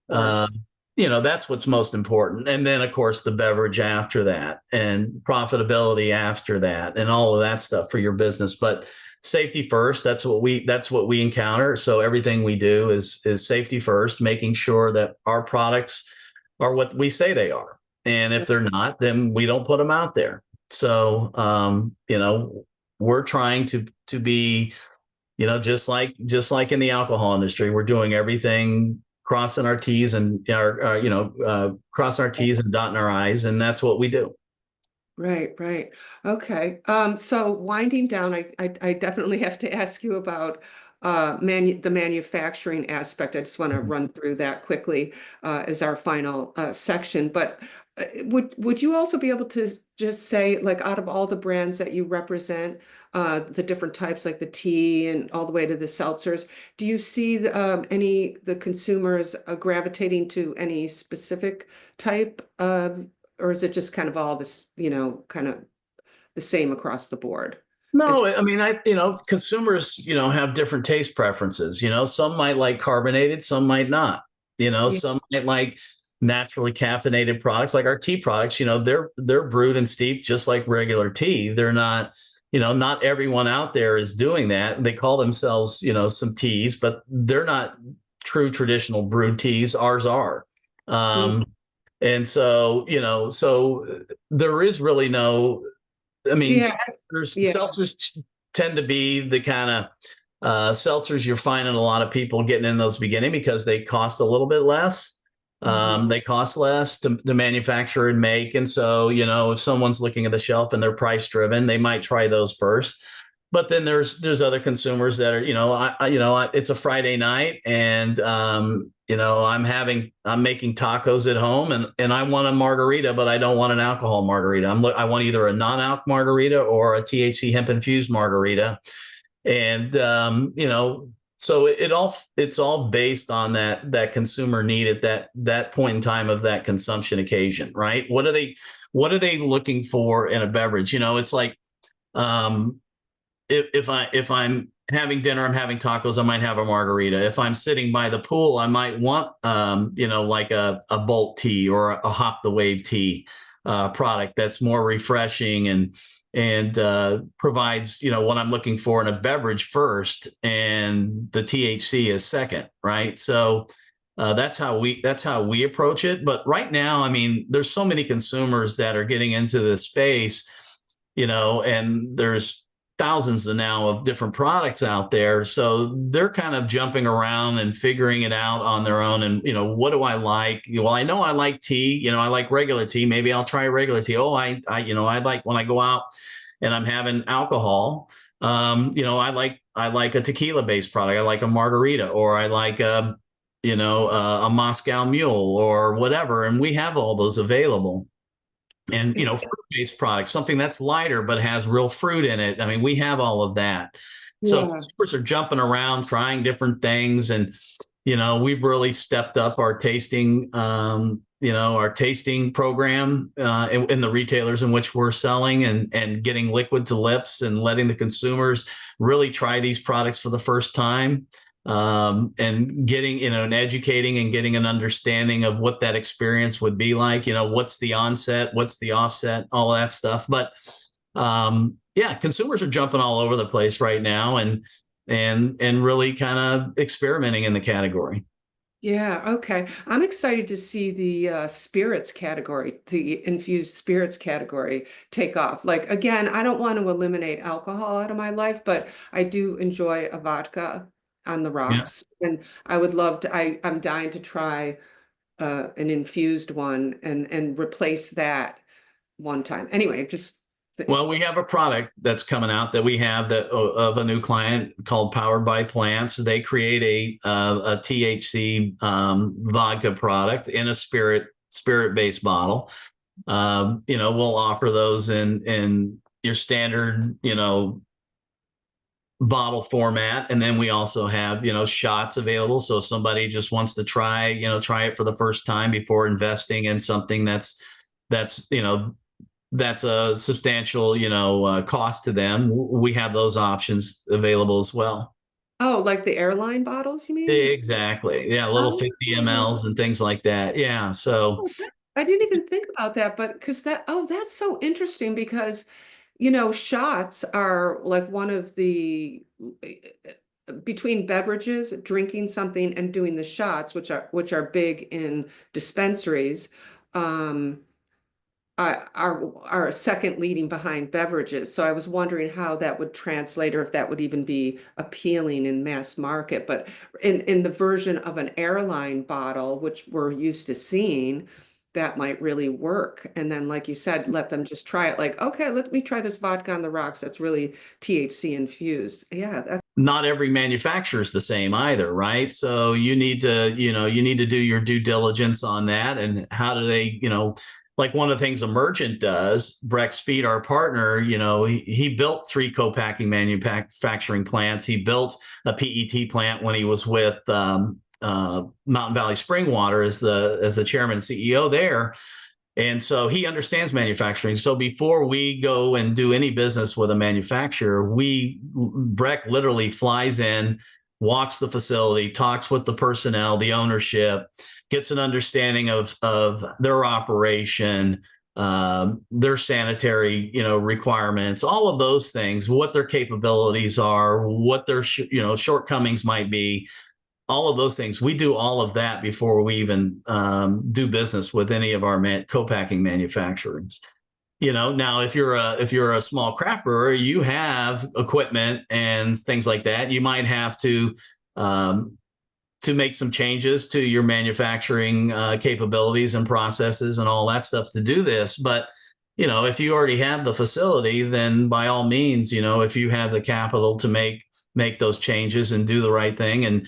Of course. that's what's most important. And then of course the beverage after that and profitability after that and all of that stuff for your business. But safety first, that's what we encounter. So everything we do is safety first, making sure that our products are what we say they are. And if they're not, then we don't put them out there. So we're trying to be, just like in the alcohol industry, we're doing everything crossing our T's and crossing our T's and dotting our I's, and that's what we do. Right, right. Okay. So winding down, I definitely have to ask you about the manufacturing aspect. I just want to run through that quickly as our final section. But would you also be able to just say, like, out of all the brands that you represent, the different types, like the tea and all the way to the seltzers, do you see the consumers gravitating to any specific type or is it just kind of all this, kind of the same across the board? As No, I mean, consumers, have different taste preferences. Some might like carbonated, some might not. yeah, Some might like naturally caffeinated products, like our tea products. They're brewed and steeped just like regular tea. They're not, not everyone out there is doing that. They call themselves, some teas, but they're not true traditional brewed teas. Ours are. mm, Um, and so there is really no. I mean, yeah, yeah, seltzers tend to be the kind of seltzers you're finding a lot of people getting in those beginning because they cost a little bit less. mhm, They cost less to manufacture and make. And so, if someone's looking at the shelf and they're price driven, they might try those first. But then there's other consumers that are, it's a Friday night and, I'm making tacos at home and I want a margarita, but I don't want an alcohol margarita. I want either a non-alc margarita or a THC hemp-infused margarita. And, so it's all based on that consumer need at that point in time of that consumption occasion, right? What are they looking for in a beverage? It's like, um, if I'm having dinner, I'm having tacos, I might have a margarita. If I'm sitting by the pool, I might want like a Bolt tea or a Hop the Wave tea product that's more refreshing and provides what I'm looking for in a beverage first, and the THC is second, right? So that's how we approach it. But right now, I mean, there's so many consumers that are getting into this space, and there's thousands now of different products out there. So they're kind of jumping around and figuring it out on their own. And, what do I like? Well, I know I like tea, I like regular tea. Maybe I'll try regular tea. Oh, I like when I go out and I'm having alcohol, I like a tequila based product. I like a margarita, or I like a Moscow Mule or whatever. And we have all those available. And fruit-based products, something that's lighter but has real fruit in it. I mean, we have all of that. So yeah, consumers are jumping around, trying different things, and we've really stepped up our tasting, our tasting program in the retailers in which we're selling, and getting liquid to lips and letting the consumers really try these products for the first time. And getting, and educating and getting an understanding of what that experience would be like, what's the onset, what's the offset, all of that stuff. But yeah, consumers are jumping all over the place right now and really kind of experimenting in the category. yeah. Okay. I'm excited to see the spirits category, the infused spirits category take off. Like, again, I don't want to eliminate alcohol out of my life, but I do enjoy a vodka on the Yeah. rocks. And I would love to, I'm dying to try an infused one and replace that one time. Anyway, just Well, we have a product that's coming out that we have that of a new client called Powered by Plants. They create a THC vodka product in a spirit based bottle. We'll offer those in your standard bottle format, and then we also have shots available. So if somebody just wants to try it for the first time before investing in something that's that's a substantial, cost to them. We have those options available as well. Oh, like the airline bottles, you mean? Exactly. Yeah, little Oh, 50 mLs and things like that. Yeah. So I didn't even think about that, but because that's so interesting because, shots are like one of the between beverages, drinking something and doing the shots, which are big in dispensaries. Um, are second leading behind beverages. So I was wondering how that would translate or if that would even be appealing in mass market. But in the version of an airline bottle, which we're used to seeing, that might really work. And then, like you said, let them just try it. Like, okay, let me try this vodka on the rocks. That's really THC infused. Yeah, that's not every manufacturer is the same either, right? So you need to do your due diligence on that. And how do they, like one of the things Emergent does, Breck Speed, our partner, he built 3 co-packing manufacturing plants. He built a PET plant when he was with Mountain Valley Spring Water as the chairman and CEO there. And so he understands manufacturing. So before we go and do any business with a manufacturer, Breck literally flies in, walks the facility, talks with the personnel, the ownership, gets an understanding of their operation, their sanitary, requirements, all of those things, what their capabilities are, what their shortcomings might be. All of those things. We do all of that before we even do business with any of our co-packing manufacturers. Now if you're a small craft brewer, you have equipment and things like that. You might have to make some changes to your manufacturing capabilities and processes and all that stuff to do this. But if you already have the facility, then by all means, if you have the capital to make those changes and do the right thing and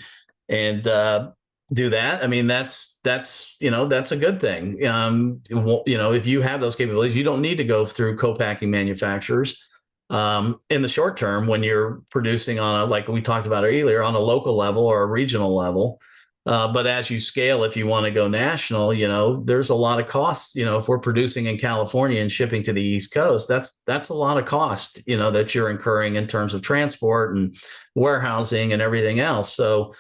do that. I mean, that's a good thing. If you have those capabilities, you don't need to go through co-packing manufacturers in the short term when you're producing like we talked about earlier, on a local level or a regional level. But as you scale, if you want to go national, there's a lot of costs. If we're producing in California and shipping to the East Coast, that's a lot of cost, that you're incurring in terms of transport and warehousing and everything else. So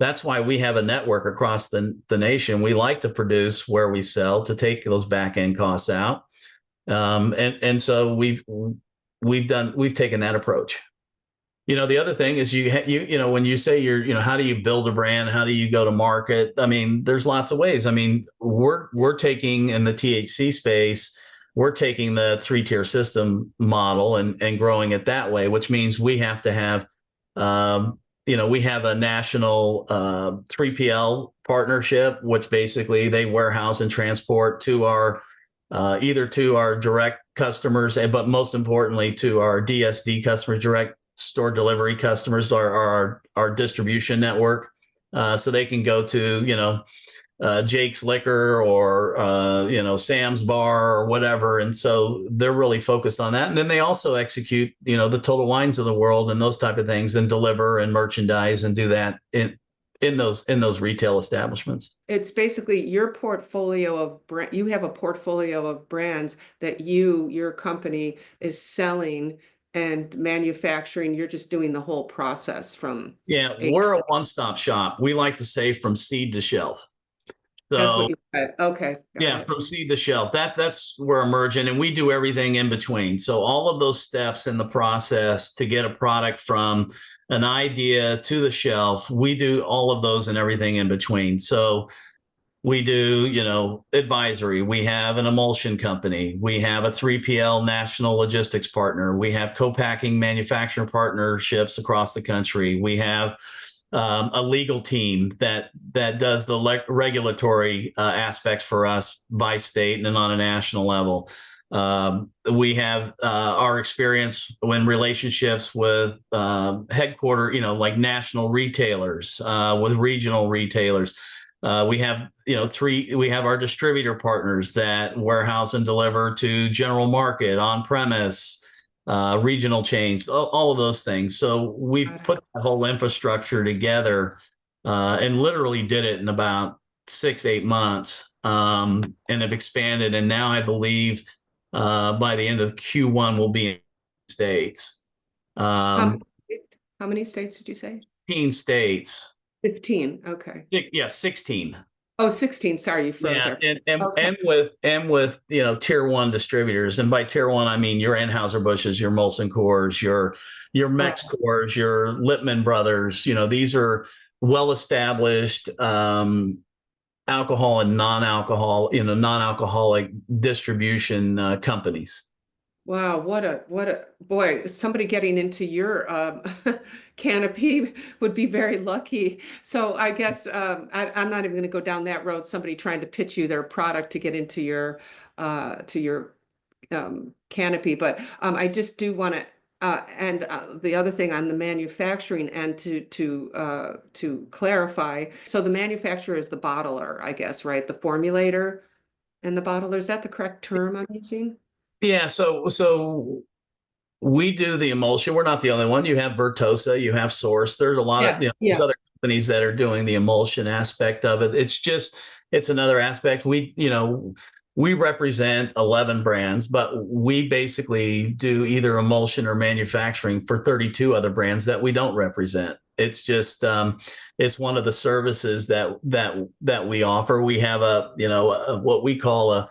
that's why we have a network across the nation. We like to produce where we sell to take those back end costs out, and so we've taken that approach. The other thing is when you say how do you build a brand, how do you go to market? I mean, there's lots of ways. I mean, we're taking in the THC space, we're taking the 3-tier system model and growing it that way, which means we have to have we have a national 3PL partnership, which basically they warehouse and transport to our either to our direct customers, but most importantly to our DSD customers, direct store delivery customers, our distribution network, so they can go to Jake's Liquor or Sam's Bar or whatever, and so they're really focused on that. And then they also execute the Total Wines of the world and those type of things, and deliver and merchandise and do that in those retail establishments. It's basically your portfolio of brand. You have a portfolio of brands that your company is selling and manufacturing. You're just doing the whole process from. We're a one-stop shop. We like to say from seed to shelf. That's what you said. Okay. From seed to shelf. That's where Emergent, and we do everything in between. So all of those steps in the process to get a product from an idea to the shelf, we do all of those and everything in between. So we do, advisory. We have an emulsion company. We have a 3PL national logistics partner. We have co-packing manufacturing partnerships across the country. We have a legal team that does the regulatory aspects for us by state and on a national level. We have our experience in relationships with headquarter, like national retailers, with regional retailers. We have, we have our distributor partners that warehouse and deliver to general market, on premise, regional chains, all of those things. So we've put the whole infrastructure together and literally did it in about 6-8 months, and have expanded. And now I believe By the end of Q1, we'll be in states. How many states did you say? 15 states. 15. Okay. Yeah, 16. Oh, 16. Sorry, you froze Yeah, there. and Okay. with tier one distributors, and by tier one I mean your Anheuser-Busch's, your Molson Coors, your Right. Mex Coors, your Lippmann Brothers. These are well established alcohol and non-alcoholic distribution companies. Wow, what a boy, somebody getting into your canopy would be very lucky. So I guess I'm not even going to go down that road. Somebody trying to pitch you their product to get into your canopy, but I just do want to. And the other thing on the manufacturing and to clarify, so the manufacturer is the bottler, I guess, right? The formulator and the bottler. Is that the correct term I'm using? Yeah, so we do the emulsion. We're not the only one. You have Vertosa, you have Source. There's a lot of there's other companies that are doing the emulsion aspect of it. It's another aspect. We represent 11 brands, but we basically do either emulsion or manufacturing for 32 other brands that we don't represent. It's just it's one of the services that we offer. We have what we call a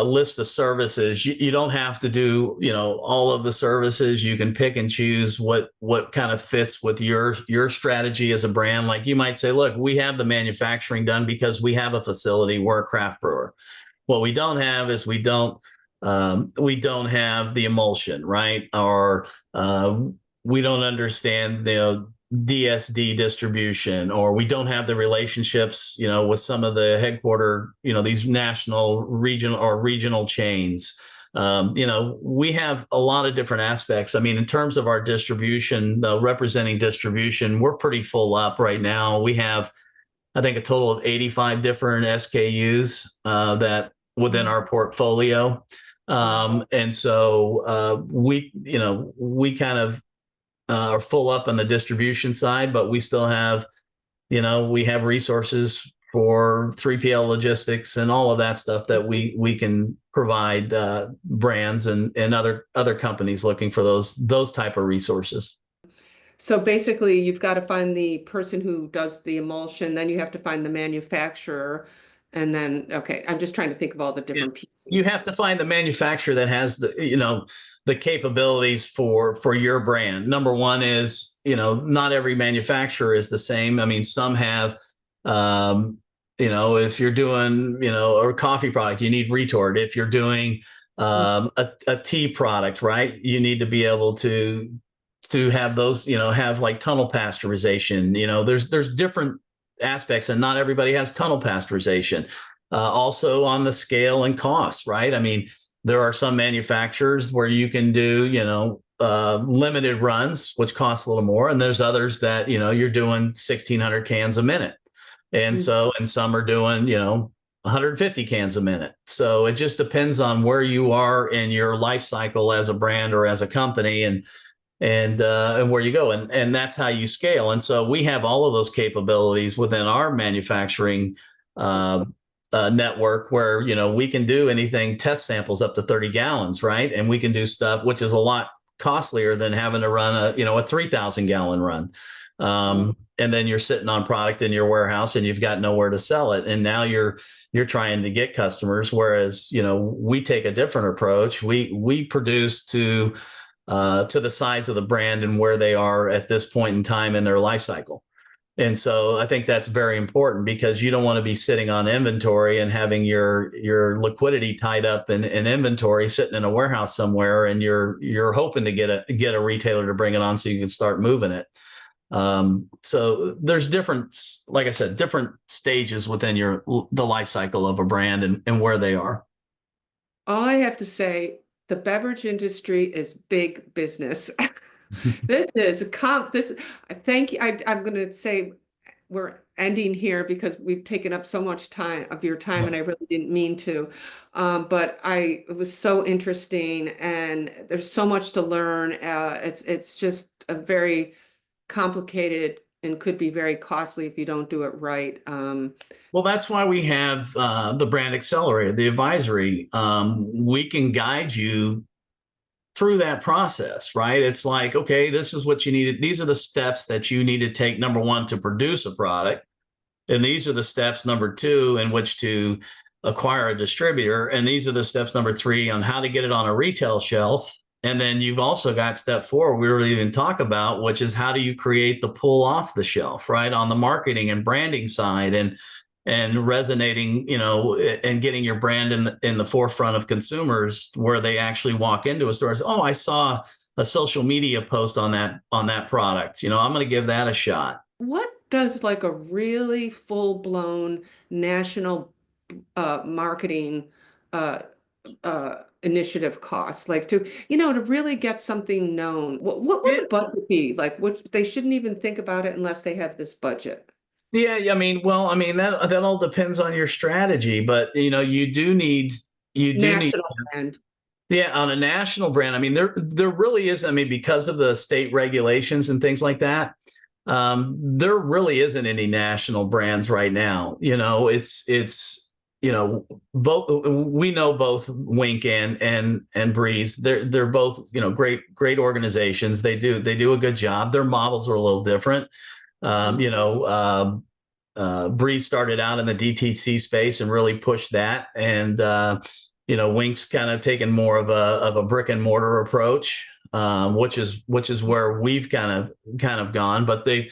list of services. You don't have to do all of the services. You can pick and choose what kind of fits with your strategy as a brand. Like you might say, look, we have the manufacturing done because we have a facility. We're a craft brewer. What we don't have is we don't have the emulsion, right? Or we don't understand DSD distribution, or we don't have the relationships, with some of the headquarter, these national, regional chains. We have a lot of different aspects. I mean, in terms of our distribution, representing distribution, we're pretty full up right now. We have, I think, a total of 85 different SKUs that within our portfolio. And so we kind of are full up on the distribution side, but we still have, we have resources for 3PL logistics and all of that stuff that we can provide brands and other companies looking for those type of resources. So basically, you've got to find the person who does the emulsion, then you have to find the manufacturer, and then, okay, I'm just trying to think of all the different pieces. You have to find the manufacturer that has the capabilities for your brand. Number one is, not every manufacturer is the same. I mean, some have, if you're doing, a coffee product, you need retort. If you're doing a tea product, right, you need to be able to have those, have like tunnel pasteurization. There's different aspects, and not everybody has tunnel pasteurization. Also on the scale and costs, right? I mean, there are some manufacturers where you can do, limited runs, which costs a little more. And there's others that, you're doing 1,600 cans a minute. And and some are doing, 150 cans a minute. So it just depends on where you are in your life cycle as a brand or as a company, and where you go, and that's how you scale. And so we have all of those capabilities within our manufacturing network, where we can do anything, test samples up to 30 gallons, right? And we can do stuff which is a lot costlier than having to run a 3,000 gallon run. And then you're sitting on product in your warehouse and you've got nowhere to sell it, and now you're trying to get customers. Whereas we take a different approach. We produce to the size of the brand and where they are at this point in time in their life cycle. And so I think that's very important, because you don't want to be sitting on inventory and having your liquidity tied up in inventory sitting in a warehouse somewhere, and you're hoping to get a retailer to bring it on so you can start moving it. So there's different, like I said, different stages within the life cycle of a brand and where they are. All I have to say, the beverage industry is big business. This is thank you. I'm going to say we're ending here because we've taken up so much time of your time, and I really didn't mean to. But it was so interesting, and there's so much to learn. It's just a very complicated and could be very costly if you don't do it right. Well, that's why we have the brand accelerator, the advisory. We can guide you through that process, right? It's like, okay, this is what you need. These are the steps that you need to take, number one, to produce a product. And these are the steps, number two, in which to acquire a distributor. And these are the steps, number three, on how to get it on a retail shelf. And then you've also got step four, we really even talk about, which is how do you create the pull off the shelf, right? On the marketing and branding side and resonating, and getting your brand in the forefront of consumers where they actually walk into a store and say, oh, I saw a social media post on that product. I'm going to give that a shot. What does like a really full-blown national marketing initiative cost, like to really get something known? What would the budget be like? What, they shouldn't even think about it unless they have this budget. Yeah, that all depends on your strategy, but you do need National brand. Yeah, on a national brand. I mean, there really is. I mean, because of the state regulations and things like that, there really isn't any national brands right now. Both, we know both Wink and Breeze. They're both great organizations. They do a good job. Their models are a little different. Breeze started out in the DTC space and really pushed that, and Wink's kind of taken more of a brick and mortar approach, which is where we've kind of gone. But they,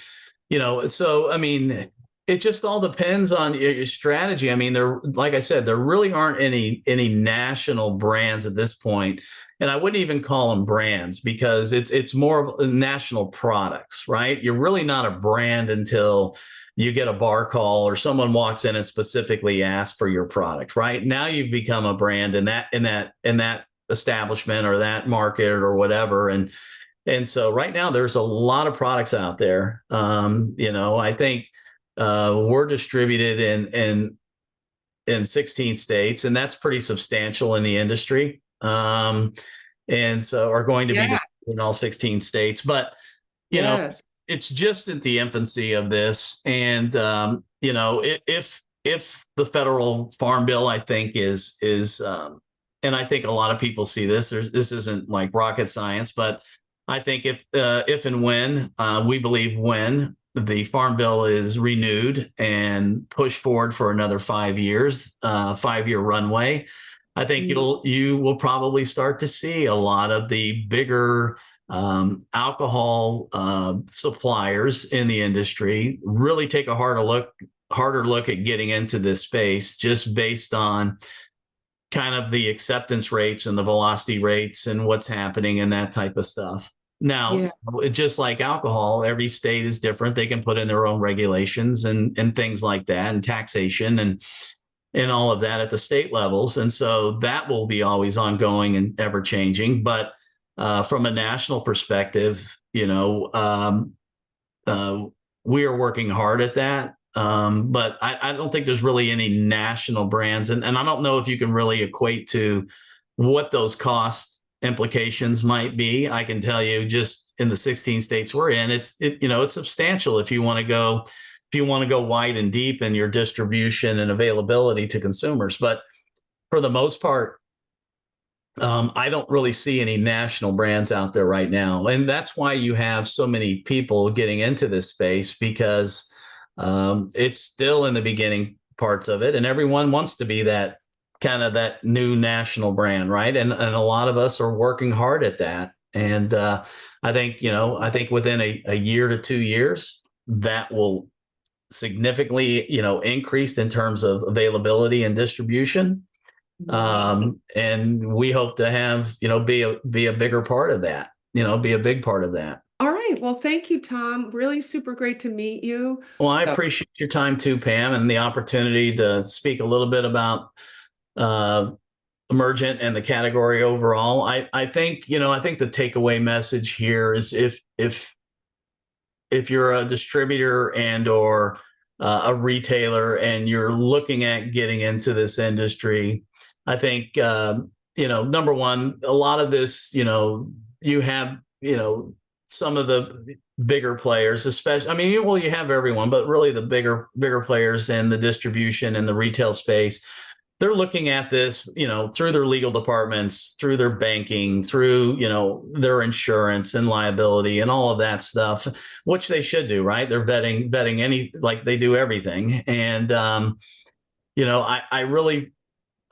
so I mean, it just all depends on your strategy. I mean, like I said, there really aren't any national brands at this point, and I wouldn't even call them brands because it's more national products, right? You're really not a brand until you get a bar call or someone walks in and specifically asks for your product, right? Now you've become a brand in that establishment or that market or whatever. And so right now there's a lot of products out there. I think we're distributed in 16 states, and that's pretty substantial in the industry. And so are going to be in all 16 states, but it's just at the infancy of this. And, if the federal farm bill, I think is, and I think a lot of people see this, this isn't like rocket science, but I think if and when, we believe when the farm bill is renewed and pushed forward for another 5 years, 5-year runway, I think you will probably start to see a lot of the bigger alcohol suppliers in the industry really take a harder look at getting into this space, just based on kind of the acceptance rates and the velocity rates and what's happening and that type of stuff. Now, just like alcohol, every state is different. They can put in their own regulations and things like that, and taxation and all of that at the state levels. And so that will be always ongoing and ever changing. But from a national perspective, we are working hard at that. But I don't think there's really any national brands. And I don't know if you can really equate to what those cost implications might be. I can tell you, just in the 16 states we're in, it's substantial if you want to go wide and deep in your distribution and availability to consumers. But for the most part, I don't really see any national brands out there right now. And that's why you have so many people getting into this space, because it's still in the beginning parts of it, and everyone wants to be that new national brand, right? And a lot of us are working hard at that. And I think within a year to 2 years, that will significantly, increased in terms of availability and distribution. And we hope to have, be a bigger part of that, be a big part of that. All right. Well, thank you, Tom. Really super great to meet you. Well, I appreciate your time too, Pam, and the opportunity to speak a little bit about Emergent and the category overall. I think the takeaway message here is if you're a distributor and or a retailer and you're looking at getting into this industry, I think, number one, a lot of this, you have, some of the bigger players, especially, I mean, well, you have everyone, but really the bigger players in the distribution and the retail space, they're looking at this, through their legal departments, through their banking, through, their insurance and liability and all of that stuff, which they should do, right? They're vetting like they do everything. And,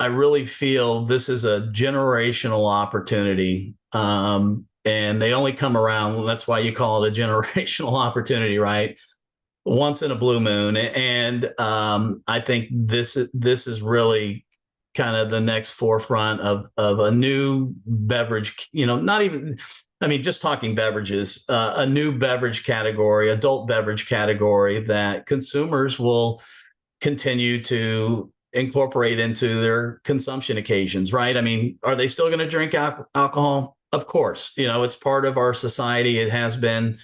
I really feel this is a generational opportunity. And they only come around. Well, that's why you call it a generational opportunity, right? Once in a blue moon. And I think this is really kind of the next forefront of a new beverage, not even, I mean, just talking beverages, a new beverage category, adult beverage category that consumers will continue to incorporate into their consumption occasions, right? I mean, are they still going to drink alcohol? Of course, it's part of our society. It has been,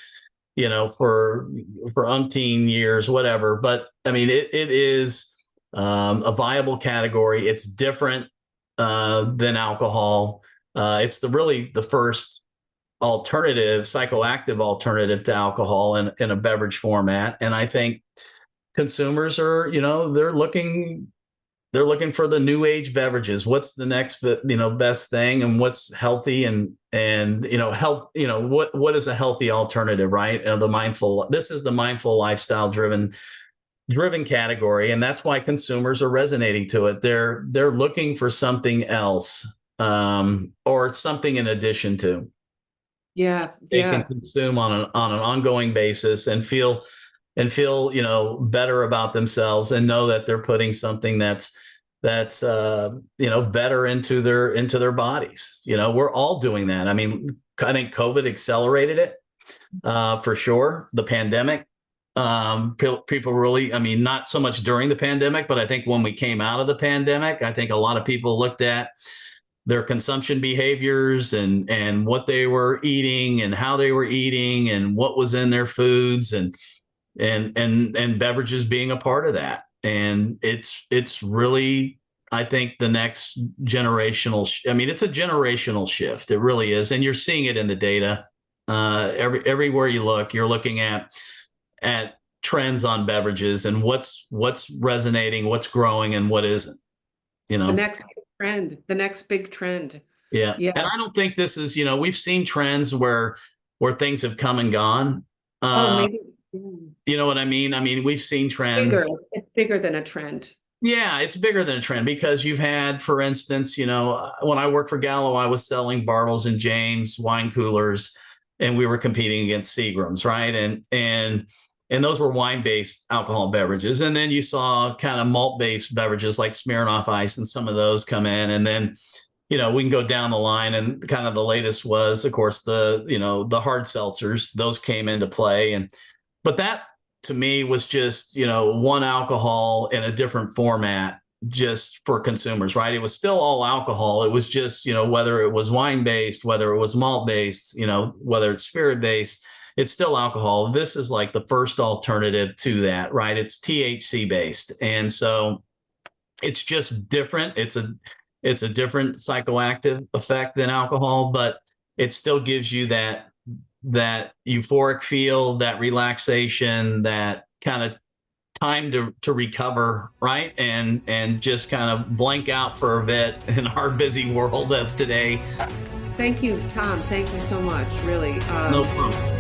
for umpteen years, whatever. But I mean, it is a viable category. It's different than alcohol. It's really the first psychoactive alternative to alcohol in a beverage format. And I think consumers are, they're looking for the new age beverages. What's the next, best thing, and what's healthy and health. What is a healthy alternative, right? This is the mindful lifestyle driven category, and that's why consumers are resonating to it. They're looking for something else, or something in addition to. They can consume on an ongoing basis and feel better about themselves, and know that they're putting something that's better into their bodies. We're all doing that. I mean, I think COVID accelerated it for sure. The pandemic, people really, I mean, not so much during the pandemic, but I think when we came out of the pandemic, I think a lot of people looked at their consumption behaviors and what they were eating and how they were eating and what was in their foods, and beverages being a part of that. And it's really, I think, the next generational, it's a generational shift. It really is. And you're seeing it in the data. Everywhere you look, you're looking at trends on beverages and what's resonating, what's growing, and what isn't, The next big trend. Yeah. And I don't think this is, we've seen trends where things have come and gone. Maybe. You know what I mean? I mean, we've seen trends. It's bigger than a trend. Yeah, it's bigger than a trend, because you've had, for instance, when I worked for Gallo, I was selling Bartles and James wine coolers, and we were competing against Seagram's, right? And those were wine-based alcohol beverages. And then you saw kind of malt-based beverages like Smirnoff Ice and some of those come in. And then, we can go down the line, and kind of the latest was, of course, the hard seltzers. Those came into play. But that, to me, was just, one alcohol in a different format just for consumers, right? It was still all alcohol. It was just, whether it was wine-based, whether it was malt-based, whether it's spirit-based, it's still alcohol. This is like the first alternative to that, right? It's THC-based. And so it's just different. It's a different psychoactive effect than alcohol, but it still gives you that euphoric feel, that relaxation, that kind of time to recover, right? And just kind of blank out for a bit in our busy world of today. Thank you, Tom. Thank you so much. Really. No problem.